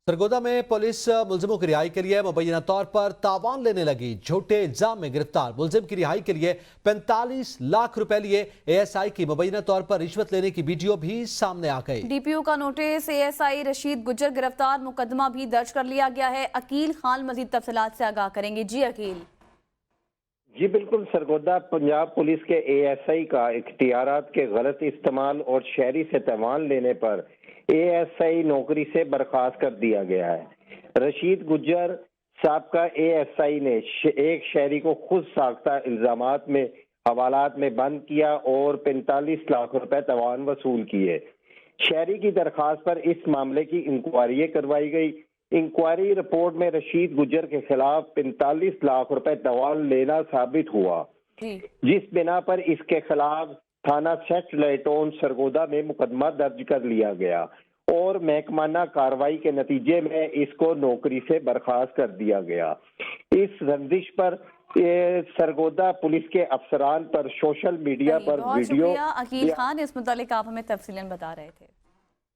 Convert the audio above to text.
सरगोदा में पुलिस मुलजिमों की रिहाई के लिए मुबैना तौर पर तावान लेने लगी। झूठे इल्जाम में गिरफ्तार मुलजिम की रिहाई के लिए 45 लाख रुपए लिए एएसआई की मुबैना तौर पर रिश्वत लेने की वीडियो भी सामने आ गई। डीपीओ का नोटिस, एएसआई रशीद गुज्जर गिरफ्तार, मुकदमा भी दर्ज कर लिया गया है। अकील खान मजीद तफसीलात से आगाह करेंगे। जी अकील। जी बिल्कुल, सरगोदा पंजाब पुलिस के एएसआई का इख्तियारात के गलत इस्तेमाल और शहरी से तावान लेने पर एएसआई नौकरी से बर्खास्त कर दिया गया है। रशीद गुज्जर साबका एएसआई ने एक शहरी को खुद साख्ता इल्जामात में हवालात में बंद किया और 45 लाख रुपए तावान वसूल किए। शहरी की दरखास्त पर इस मामले की इंक्वायरी करवाई गई। इंक्वायरी रिपोर्ट में रशीद गुज्जर के खिलाफ 45 लाख रुपए तावान लेना साबित हुआ, जिस बिना पर इसके खिलाफ थाना सेटलाइटोन सरगोदा में मुकदमा दर्ज कर लिया गया और महकमाना कार्रवाई के नतीजे में इसको नौकरी से बर्खास्त कर दिया गया। इस रंजिश पर सरगोदा पुलिस के अफसरान पर सोशल मीडिया पर वीडियो। अकील खान, इस मुतालिक आप हमें तफसीलन बता रहे थे।